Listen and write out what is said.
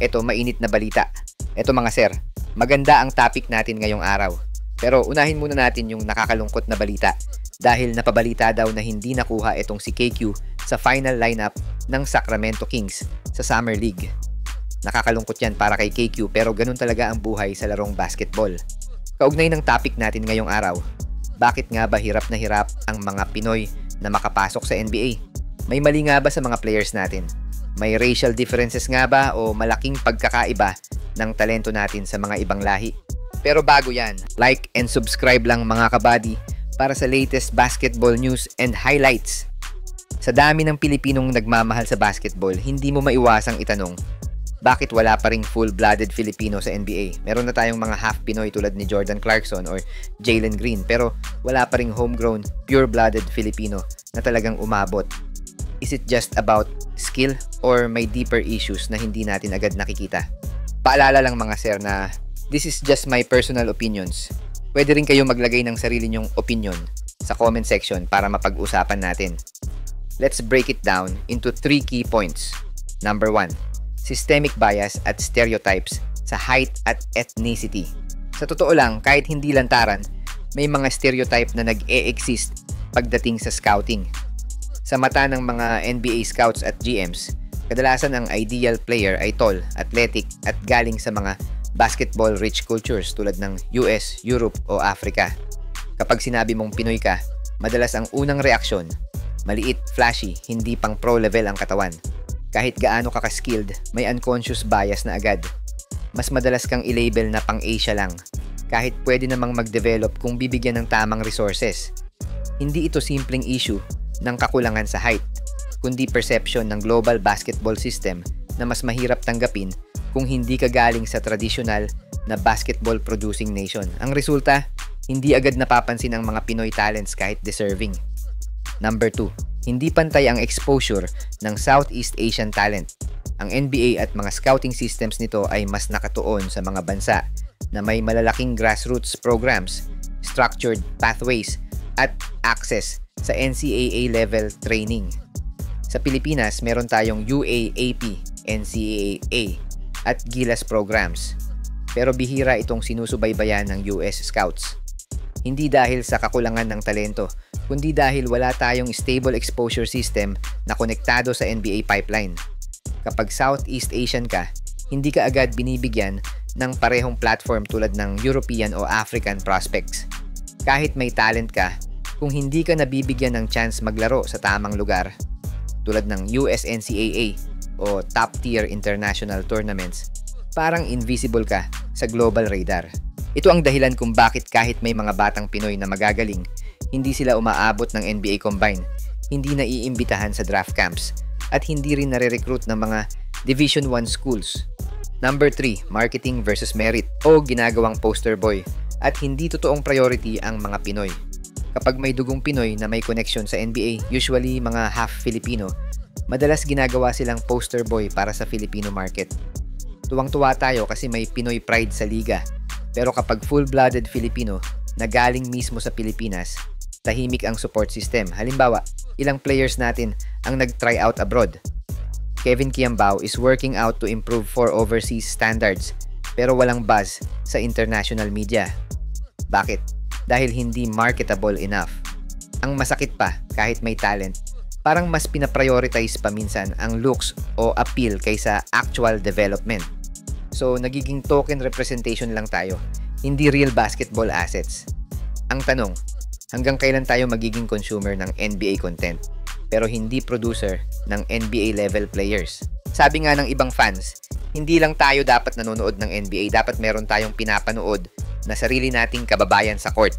Ito mainit na balita. Ito mga sir, maganda ang topic natin ngayong araw. Pero unahin muna natin yung nakakalungkot na balita dahil napabalita daw na hindi nakuha itong si KQ sa final lineup ng Sacramento Kings sa Summer League. Nakakalungkot yan para kay KQ pero ganun talaga ang buhay sa larong basketball. Kaugnay ng topic natin ngayong araw, bakit nga ba hirap na hirap ang mga Pinoy na makapasok sa NBA? May mali nga ba sa mga players natin? May racial differences nga ba o malaking pagkakaiba ng talento natin sa mga ibang lahi? Pero bago yan, like and subscribe lang mga kabady para sa latest basketball news and highlights. Sa dami ng Pilipinong nagmamahal sa basketball, hindi mo maiwasang itanong, bakit wala pa ring full-blooded Filipino sa NBA? Meron na tayong mga half Pinoy tulad ni Jordan Clarkson or Jalen Green pero wala pa ring homegrown, pure-blooded Filipino na talagang umabot. Is it just about skill or may deeper issues na hindi natin agad nakikita? Paalala lang mga sir na this is just my personal opinions. Pwede rin kayo maglagay ng sarili nyong opinion sa comment section para mapag-usapan natin. Let's break it down into 3 key points. Number 1, systemic bias at stereotypes sa height at ethnicity. Sa totoo lang, kahit hindi lantaran, may mga stereotype na nag-e-exist pagdating sa scouting. Sa mata ng mga NBA scouts at GMs, kadalasan ang ideal player ay tall, athletic at galing sa mga basketball-rich cultures tulad ng US, Europe o Africa. Kapag sinabi mong Pinoy ka, madalas ang unang reaksyon, maliit, flashy, hindi pang pro-level ang katawan. Kahit gaano ka ka-skilled, may unconscious bias na agad. Mas madalas kang i-label na pang-Asia lang, kahit pwede namang mag-develop kung bibigyan ng tamang resources. Hindi ito simpleng issue ng kakulangan sa height, kundi perception ng global basketball system na mas mahirap tanggapin kung hindi ka galing sa traditional na basketball producing nation. Ang resulta, hindi agad napapansin ang mga Pinoy talents kahit deserving. Number 2, hindi pantay ang exposure ng Southeast Asian talent. Ang NBA at mga scouting systems nito ay mas nakatuon sa mga bansa na may malalaking grassroots programs, structured pathways, at access sa NCAA level training. Sa Pilipinas, meron tayong UAAP, NCAA, at Gilas programs. Pero bihira itong sinusubaybayan ng US Scouts. Hindi dahil sa kakulangan ng talento, kundi dahil wala tayong stable exposure system na konektado sa NBA pipeline. Kapag Southeast Asian ka, hindi ka agad binibigyan ng parehong platform tulad ng European o African prospects. Kahit may talent ka, kung hindi ka nabibigyan ng chance maglaro sa tamang lugar, tulad ng US NCAA o top-tier international tournaments, parang invisible ka sa global radar. Ito ang dahilan kung bakit kahit may mga batang Pinoy na magagaling, hindi sila umaabot ng NBA Combine, hindi naiimbitahan sa draft camps, at hindi rin nare-recruit ng mga Division I schools. Number 3, marketing versus merit o ginagawang poster boy at hindi totoong priority ang mga Pinoy. Kapag may dugong Pinoy na may connection sa NBA, usually mga half Filipino, madalas ginagawa silang poster boy para sa Filipino market. Tuwang-tuwa tayo kasi may Pinoy pride sa liga. Pero kapag full-blooded Filipino na galing mismo sa Pilipinas, tahimik ang support system. Halimbawa, ilang players natin ang nag-try out abroad. Kevin Kiambao is working out to improve for overseas standards pero walang buzz sa international media. Bakit? Dahil hindi marketable enough. Ang masakit pa, kahit may talent, parang mas pinaprioritize pa minsan ang looks o appeal kaysa actual development. So, nagiging token representation lang tayo, hindi real basketball assets. Ang tanong, hanggang kailan tayo magiging consumer ng NBA content, pero hindi producer ng NBA level players? Sabi nga ng ibang fans, hindi lang tayo dapat nanonood ng NBA, dapat meron tayong pinapanood na sarili nating kababayan sa court.